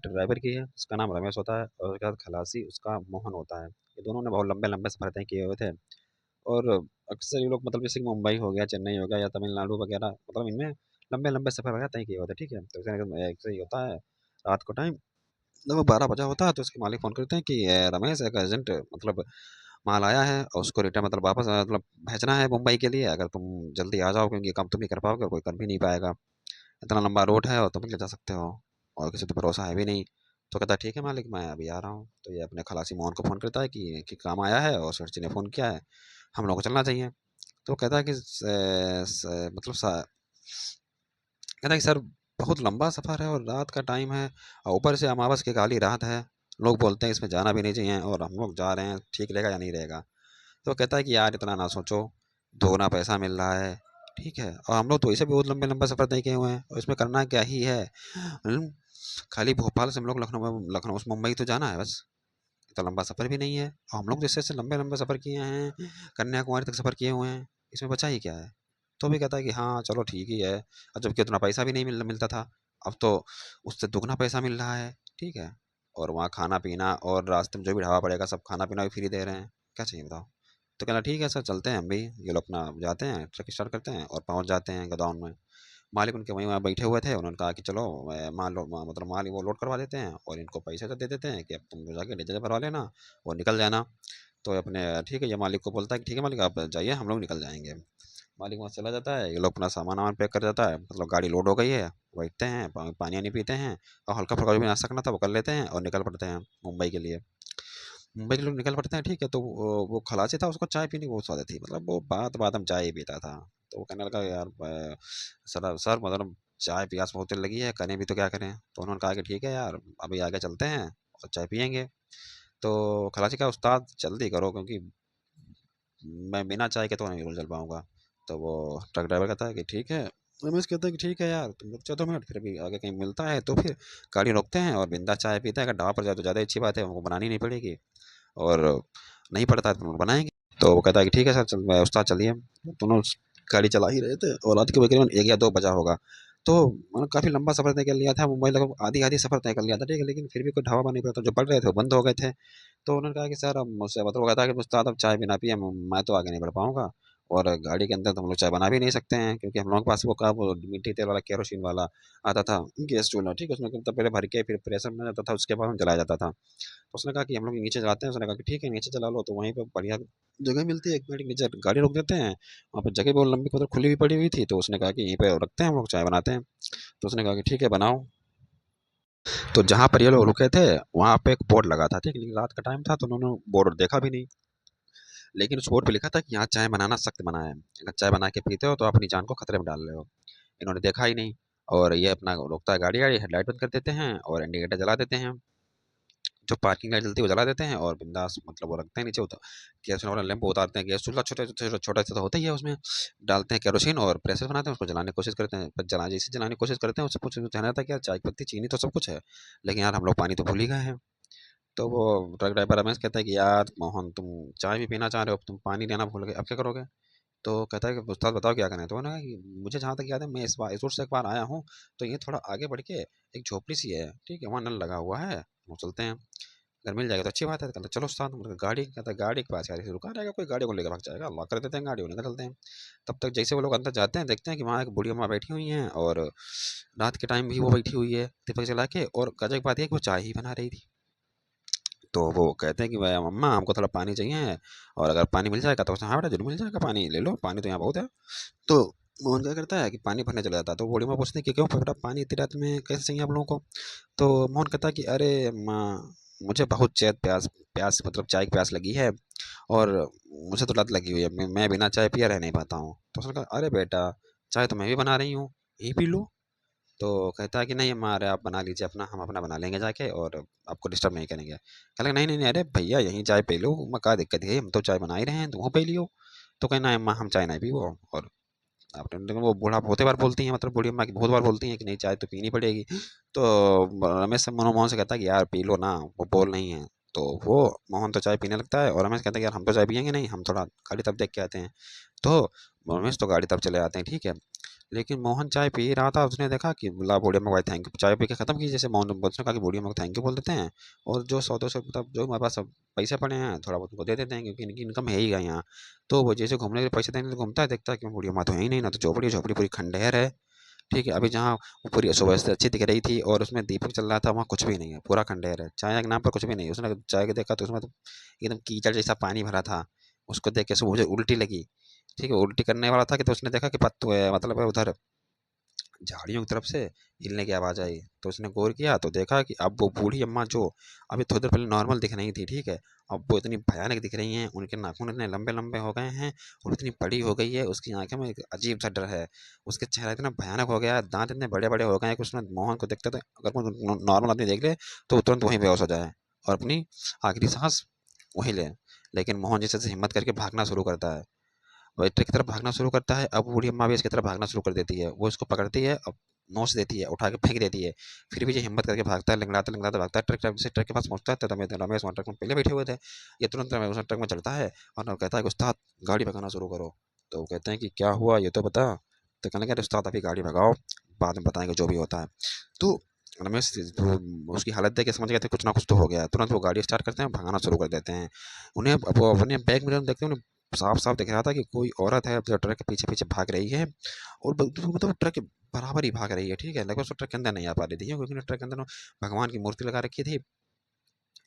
Driver की है, उसका नाम रमेश होता है और उसके बाद खलासी उसका मोहन होता है। ये दोनों ने बहुत लंबे-लंबे सफ़र तय किए हुए थे और अक्सर ये लोग मतलब जैसे कि मुंबई हो गया, चेन्नई हो गया या तमिलनाडु वगैरह मतलब इनमें लंबे-लंबे सफ़र वगैरह तय किए हुए थे, ठीक है? तो एक से ही होता है रात को टाइम लगभग 12 बजा होता है तो उसके मालिक फ़ोन करते हैं कि रमेश एक अर्जेंट मतलब माल आया है और उसको रिटर्न मतलब वापस मतलब भेजना है मुंबई के लिए, अगर तुम जल्दी आ जाओ क्योंकि ये काम तुम नहीं कर पाओगे और कोई कर भी नहीं पाएगा। इतना लंबा रूट है और तुम ले जा सकते हो और किसी पे भरोसा है भी नहीं। तो कहता है ठीक है मालिक मैं अभी आ रहा हूँ। तो ये अपने खलासी मोहन को फ़ोन करता है कि काम आया है और सेठ जी ने फ़ोन किया है, हम लोग को चलना चाहिए। तो कहता है कि मतलब कहता है कि सर बहुत लंबा सफ़र है और रात का टाइम है और ऊपर से अमावस की काली रात है, लोग बोलते हैं इसमें जाना भी नहीं चाहिए और हम लोग जा रहे हैं, ठीक रहेगा या नहीं रहेगा। तो कहता है कि यार इतना ना सोचो, दोगुना पैसा मिल रहा है, ठीक है, और हम लोग तो वैसे भी बहुत लंबे लंबा सफ़र तय किए हुए हैं और इसमें करना क्या ही है। हम्म, खाली भोपाल से हम लोग लखनऊ से मुंबई तो जाना है बस, इतना लंबा सफ़र भी नहीं है और हम लोग जैसे जैसे लंबे लंबे सफ़र किए हैं, कन्याकुमारी तक सफ़र किए हुए हैं, इसमें बचा ही क्या है। तो भी कहता है कि हाँ चलो ठीक ही है, और जबकि उतना पैसा भी नहीं मिलता था, अब तो उससे दुगना पैसा मिल रहा है, ठीक है, और वहाँ खाना पीना और रास्ते में जो भी ढाबा पड़ेगा सब खाना पीना भी फ्री दे रहे हैं, क्या चाहिए बताओ। तो कहना ठीक है सर चलते हैं हम भी, ये लोग अपना जाते हैं ट्रक स्टार्ट करते हैं और पहुँच जाते हैं गोदाम में। मालिक उनके वहीं वहाँ बैठे हुए थे, उन्होंने कहा कि चलो मतलब माल वो लोड करवा देते हैं और इनको पैसे तो दे देते हैं कि अब तुम जाके डीजल भरवा लेना और निकल जाना। तो अपने ठीक है ये मालिक को बोलता है कि ठीक है मालिक आप जाइए हम लोग निकल जाएंगे। मालिक वहाँ चला जाता है, ये लोग अपना सामान वामान पैक कर जाता है, मतलब गाड़ी लोड हो गई है, बैठते हैं पानी वानी पीते हैं और हल्का फुल्का जो भी नाश्ता करना था वो कर लेते हैं और निकल पड़ते हैं मुंबई के लिए। मुंबई के लोग निकल पड़ते हैं, ठीक है, तो वो खलासी था उसको चाय पीने की बहुत आदत थी, मतलब वो बात बात में चाय ही पीता था। तो वो कहने लगा यार सर सर मतलब चाय प्यास बहुत तेज लगी है, करें भी तो क्या करें। तो उन्होंने कहा कि ठीक है यार अभी आगे चलते हैं और चाय पियेंगे। तो खलासी का उस्ताद जल्दी करो क्योंकि मैं बिना चाय के तो नहीं चल पाऊंगा। तो वो ट्रक ड्राइवर कहता है कि ठीक है, रमेश कहता है कि ठीक है यार तुम रुक जाओ 2 मिनट, फिर भी आगे कहीं मिलता है तो फिर गाड़ी रोकते हैं और बिंदास चाय पीते हैं, अगर ढाबा पर जाए तो ज़्यादा अच्छी बात है, हमको बनानी नहीं पड़ेगी और नहीं पड़ता है तो हम लोग बनाएंगे। तो वो कहता है कि ठीक है सर चल उस्ताद चलिए। दोनों गाड़ी चला ही रहे थे और रात के तकरीबन 1 या 2 बजा होगा। तो मैंने काफ़ी लंबा सफ़र तय कर लिया था, मुंबई लगभग आधी आधी सफ़र तय कर लिया था, ठीक है, लेकिन फिर भी कोई ढाबा नहीं पड़ा, तो जो पड़ रहे थे वो बंद हो गए थे। तो उन्होंने कहा कि सर अब मुझसे मतलब वो कहता है कि उस्ताद अब चाय बिना पिए मैं तो आगे नहीं बढ़ पाऊंगा और गाड़ी के अंदर तो हम लोग चाय बना भी नहीं सकते हैं क्योंकि हम लोगों के पास वो मिट्टी तेल वाला केरोसिन वाला आता था गैस चूल्हा, ठीक है, उसमें मतलब पहले भर के फिर प्रेशर में जाता था उसके बाद हम जलाया जाता था। तो उसने कहा कि हम लोग नीचे चलाते हैं, उसने कहा कि ठीक है नीचे चला लो, तो वहीं पे बढ़िया जगह मिलती है, 1 मिनट नीचे गाड़ी रोक देते हैं, वहाँ पे जगह बहुत लंबी मतलब खुली हुई पड़ी हुई थी, तो उसने कहा कि यहीं पे रखते हैं हम लोग चाय बनाते हैं। तो उसने कहा कि ठीक है बनाओ। तो जहाँ पर ये लोग रुके थे वहाँ पे एक बोर्ड लगा था, ठीक है, लेकिन रात का टाइम था तो उन्होंने बोर्ड देखा भी नहीं, लेकिन उस बोर्ड पे लिखा था कि यहाँ चाय बनाना सख्त मना है, अगर चाय बना के पीते हो तो अपनी जान को खतरे में डाल रहे हो। इन्होंने देखा ही नहीं और ये अपना रोकता है गाड़ी, गाड़ी हेडलाइट बंद कर देते हैं और इंडिकेटर जला देते हैं, जो पार्किंग लाइट जलती है वो जला देते हैं और बिंदास मतलब वो रखते हैं नीचे उतर केरोसिन वाला लैंप उतारते हैं, गैस चूल्हा छोटे छोटे छोटा सा तो होता ही है, उसमें डालते हैं केरोसिन और प्रेशर बनाते हैं, उसको जलाने की कोशिश करते हैं, पर जला जैसे जलाने की कोशिश करते हैं उससे कुछ कहना था कि यार चाय की पत्ती चीनी तो सब कुछ है लेकिन यार हम लोग पानी तो भूल ही गए हैं। तो वो ट्रक ड्राइवर रमेश कहता है कि यार मोहन तुम चाय भी पीना चाह रहे हो, तुम पानी लेना भूल गए, अब क्या करोगे। तो कहता है कि उस्ताद बताओ क्या करना है। तो उन्होंने कहा कि मुझे जहाँ तक याद है मैं इस रूट से एक बार आया हूँ, तो ये थोड़ा आगे बढ़ के एक झोपड़ी सी है, ठीक है, वहाँ नल लगा हुआ है, वो चलते हैं, अगर मिल जाएगा तो अच्छी बात है। कहता चलो उस्ताद, मतलब गाड़ी कहता है गाड़ी के पास यार रुका रहेगा कोई, गाड़ी को लेकर भाग जाएगा, लॉक कर देते हैं गाड़ी को निकल चलते हैं। तब तक जैसे वो लोग अंदर जाते हैं देखते हैं कि वहाँ एक बूढ़ी अम्मा बैठी हुई हैं और रात के टाइम भी वो बैठी हुई है दीपक जला के, और गजब की बात है कि वो चाय ही बना रही थी। तो वो कहते हैं कि भाई मम्मा हमको थोड़ा पानी चाहिए और अगर पानी मिल जाएगा, तो उसने हाँ बेटा जरूर मिल जाएगा, पानी ले लो, पानी तो यहाँ बहुत है। तो मोहन क्या करता है कि पानी भरने चला जाता है, तो बूढ़ी माँ पूछती है कि क्यों बेटा पानी इतनी रात में कैसे चाहिए आप लोगों को। तो मोहन कहता है कि अरे माँ मुझे बहुत चैत प्यास प्यास मतलब चाय की प्यास लगी है और मुझे तो लत लगी हुई है, मैं बिना चाय पिए रह नहीं पाता हूँ। तो उसने कहा अरे बेटा चाय तो मैं भी बना रही हूँ, यही पी लो। तो कहता है कि नहीं अम्मा अरे आप बना लीजिए अपना, हम अपना बना लेंगे जाके और आपको डिस्टर्ब नहीं करेंगे। कहने लगा नहीं नहीं नहीं अरे भैया यहीं चाय पी लो, मैं क्या दिक्कत है, हम तो चाय बना ही रहे हैं, तुम वो पी लियो। तो कहना है अम्मा हम चाय नहीं पीबो। और आपने देखो वो बूढ़ा बहुत बार बोलती हैं, मतलब बूढ़ी अम्मा की बहुत बार बोलती हैं कि नहीं चाय तो पीनी पड़ेगी। तो रमेश से मनोमोहन से कहता है कि यार पी लो ना, वो बोल नहीं है। तो वो मोहन तो चाय पीने लगता है और रमेश कहता है कि यार हम तो चाय पियेंगे नहीं, हम थोड़ा गाड़ी तब देख के आते हैं। तो रमेश तो गाड़ी तब चले आते हैं, ठीक है। लेकिन मोहन चाय पी रहा था, उसने देखा कि ला बूढ़ी अम्मा भाई थैंक यू, चाय पी के खत्म की, जैसे मोहन उसने कहा कि बूढ़ी अम्मा को थैंक यू बोल देते हैं, और जो 100-200 मतलब जो हमारे पास सब पैसे पड़े हैं थोड़ा बहुत उनको दे देते हैं, क्योंकि इनकी इनकम है ही यहाँ। तो वो जैसे घूमने के लिए पैसे देने के लिए घूमता है, देखता है कि बूढ़ी अम्मा तो है ही नहीं, ना तो झोपड़ी झोपड़ी पूरी खंडहर है। ठीक है, अभी जहाँ वो पूरी सुबह से अच्छी दिख रही थी और उसमें दीपक चल रहा था, वहाँ कुछ भी नहीं है, पूरा खंडहर है, चाय के नाम पर कुछ भी नहीं है। उसने चाय को देखा तो उसमें तो एकदम कीचड़ जैसा पानी भरा था। उसको देख के उसको मुझे उल्टी लगी। ठीक है, उल्टी करने वाला था कि तो उसने देखा कि पत्तू है, मतलब है उधर झाड़ियों की तरफ से हिलने की आवाज़ आई, तो उसने गौर किया तो देखा कि अब वो बूढ़ी अम्मा जो अभी थोड़ी देर पहले नॉर्मल दिख रही थी, ठीक है, अब वो इतनी भयानक दिख रही हैं, उनके नाखून इतने लंबे लंबे हो गए हैं और इतनी बड़ी हो गई है, उसकी आंखें में एक अजीब सा डर है, उसके चेहरा इतना भयानक हो गया है, दांत इतने बड़े बड़े हो गए हैं कि उसने मोहन को देखते थे, अगर कोई नॉर्मल आदमी देख ले तो वो तुरंत वहीं बेहोश हो जाए और अपनी आखिरी सांस वहीं ले। लेकिन मोहन जैसे जैसे हिम्मत करके भागना शुरू करता है, वो ट्रक की तरफ भागना शुरू करता है, अब बूढ़ी अम्मा भी इसकी तरफ भागना शुरू कर देती है, वो इसको पकड़ती है, अब नोच देती है, उठा के फेंक देती है। फिर भी ये हिम्मत करके भागता है, लंगड़ाता लंगड़ाता भागता है, ट्रक के पास पहुंचता है, तो रमेश वहाँ ट्रक में पहले बैठे हुए थे। ये तुरंत रमेश ट्रक में चढ़ता है और कहता है कि उस्ताद गाड़ी भगाना शुरू करो। तो वो कहते हैं कि क्या हुआ ये तो बता। तो कहने लगे उस्ताद अभी गाड़ी भगाओ, बाद में बताएंगे जो भी होता है। तो रमेश उसकी हालत देख के समझ गए थे कुछ ना कुछ तो हो गया है। तुरंत वो गाड़ी स्टार्ट करते हैं, भगाना शुरू कर देते हैं। उन्हें अब वो अपने बैक मिरर में देखते हैं, उन्हें साफ साफ दिख रहा था कि कोई औरत है जो ट्रक के पीछे पीछे भाग रही है, और मतलब ट्रक के बराबर ही भाग रही है। ठीक है, लगभग उसको ट्रक के अंदर नहीं आ पा रही थी, क्योंकि ट्रक के अंदर भगवान की मूर्ति लगा रखी थी।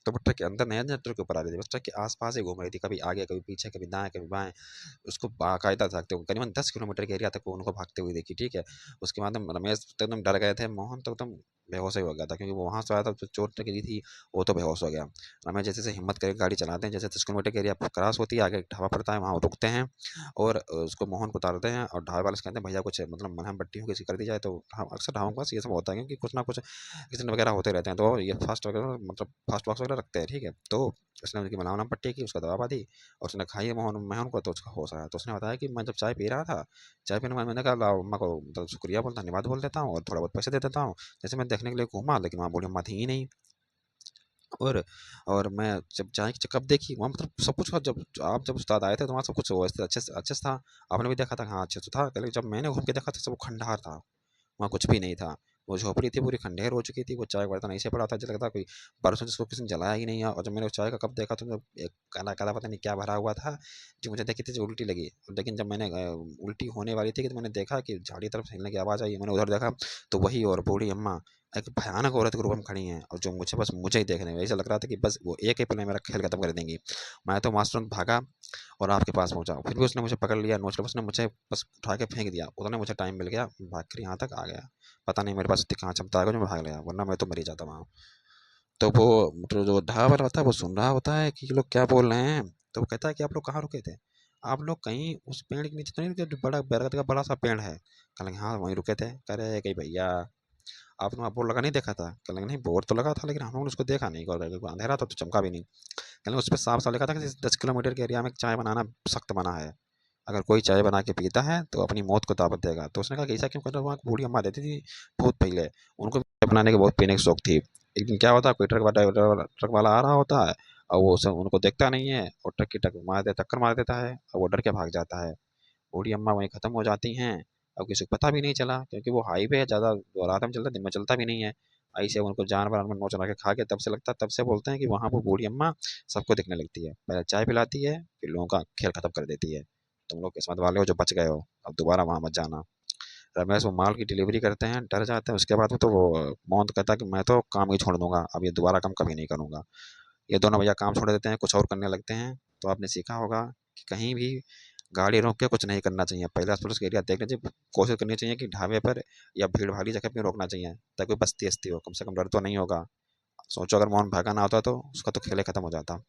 तो वो ट्रक के अंदर नहीं, ट्रक के ऊपर आ रही थी, बस ट्रक के आसपास ही घूम रही थी, कभी आगे कभी पीछे, कभी दाएं कभी बाएं। उसको बाकायदा भागते हुए करीबन 10 किलोमीटर के एरिया तक वो उनको भागते हुए देखी। ठीक है, उसके बाद रमेश तो एकदम डर गए थे, मोहन तो एकदम बेहोश ही हो गया था, क्योंकि वो वहां से आया था, जो चोट लगी थी वो तो बेहोश हो गया। रमेश जैसे जैसे हिम्मत करके गाड़ी चलाते हैं, जैसे 10 किलोमीटर के एरिया क्रॉस होती है, आगे एक ढाबा पड़ता है, वहाँ रुकते हैं और उसको मोहन को उतारते हैं, और ढाबे वाले से कहते हैं भैया कुछ मतलब मलहम पट्टी हो किसी कर दी जाए। तो अक्सर ढाबों के पास ये सब होता है, क्योंकि कुछ ना कुछ एक्सीडेंट वगैरह होते रहते हैं, तो ये फास्ट वगैरह मतलब फास्ट बॉक्स वगैरह रखते हैं। ठीक है, तो उसने उनकी मलहम पट्टी की, उसका दवा दी, और उसने खाई है मोहन को, तो उसका होश आया। तो उसने बताया कि मैं जब चाय पी रहा था, चाय पीने के बाद मैंने कहा लाओ अम्मा को मतलब शुक्रिया बोल धन्यवाद बोल देता हूँ और थोड़ा बहुत पैसे दे देता हूँ। जैसे मैं देखने के लिए घूमा, लेकिन वहाँ बूढ़ी अम्मा थी ही नहीं। और और मैं जब चाय की कप देखी, वहाँ मतलब सब कुछ था, जब उस्ताद आए थे तो वहाँ सब कुछ व्यवस्थित अच्छे से था। आपने भी देखा था, हाँ अच्छे से था, लेकिन जब मैंने घूम के देखा था सब खंडहर था, वहाँ कुछ भी नहीं था। वो झोपड़ी थी पूरी खंडेर हो चुकी थी, वो चाय का बर्तन ऐसे पड़ा था जैसे लगता कोई बरसों जिसको किसी ने जलाया ही नहीं है। और जब मैंने उस चाय का कप देखा तो जब एक काला काला पता नहीं क्या भरा हुआ था, जो मुझे देखी थी जो उल्टी लगी। लेकिन जब मैंने उल्टी होने वाली थी कि तो मैंने देखा कि झाड़ी तरफ से हिलने की आवाज़ आई, मैंने उधर देखा तो वही और बूढ़ी अम्मा एक भयानक औरत के रूप में खड़ी हैं, और जो मुझे बस मुझे ही देखने में ऐसा लग रहा था कि बस वो एक ही पल में मेरा खेल खत्म कर देंगी। मैं तो वहाँ से तुरंत भागा और आपके पास पहुंचा, फिर भी उसने मुझे पकड़ लिया, नोच लिया, उसने मुझे बस उठा के फेंक दिया। उतने मुझे टाइम मिल गया, भाग कर यहाँ तक आ गया। पता नहीं मेरे पास इतनी कहाँ क्षमता है जो मैं भाग लिया, वरना मैं तो मर ही जाता वहाँ। तो वो मतलब जो ढाबा वाला होता है वो सुन रहा होता है कि ये लोग क्या बोल रहे हैं। तो वो कहता है कि आप लोग कहाँ रुके थे, आप लोग कहीं उस पेड़ के नीचे तो नहीं रुके जो बड़ा बरगद का बड़ा सा पेड़ है। कह लगे हाँ वहीं रुके थे। कह रहे कहीं भैया आपने वहाँ बोर्ड लगा नहीं देखा था। कह लगे नहीं बोर्ड तो लगा था, लेकिन हम लोगों ने उसको देखा नहीं, और अंधेरा था तो चमका भी नहीं। कह लगे उस पर साफ साफ लिखा था कि 10 किलोमीटर के एरिया में चाय बनाना सख्त मना है, अगर कोई चाय बना के पीता है तो अपनी मौत को दावत देगा। तो उसने कहा कि ऐसा क्यों कर रहे हो, वहाँ की बूढ़ी अम्मा रहती थी बहुत पहले, उनको भी चाय बनाने के बहुत पीने की शौक थी। एक दिन क्या होता है, कोई ट्रक वाला आ रहा होता है, और वो सब उनको देखता नहीं है और ट्रक की टक्कर मार देता है, और वो डर के भाग जाता है। बूढ़ी अम्मा वहीं खत्म हो जाती हैं। अब किसी को पता भी नहीं चला, क्योंकि वो हाईवे है, ज़्यादा रात में चलता, दिन में चलता भी नहीं है। ऐसे उनको जानवर वानवर नोच के खा के तब से लगता, तब से बोलते हैं कि वहाँ वो बूढ़ी अम्मा सबको दिखने लगती है, पहले चाय पिलाती है फिर लोगों का खेल खत्म कर देती है। तुम लोग किस्मत वाले हो जो बच गए हो, अब दोबारा वहाँ मत जाना। रमेश वो माल की डिलीवरी करते हैं, डर जाते हैं, उसके बाद में तो वो मोहन तो कहता है कि मैं तो काम ही छोड़ दूंगा, अब ये दोबारा काम कभी नहीं करूंगा। ये दोनों भैया काम छोड़ देते हैं, कुछ और करने लगते हैं। तो आपने सीखा होगा कि कहीं भी गाड़ी रोक के कुछ नहीं करना चाहिए, पहले आस पड़ोस का एरिया देखना चाहिए, कोशिश करनी चाहिए कि ढाबे पर या भीड़ भाड़ी जगह पे रोकना चाहिए, ताकि कोई बस्ती हस्ती हो, कम से कम डर तो नहीं होगा। सोचो अगर मोहन भागा ना होता तो उसका तो खेल ही खत्म हो जाता।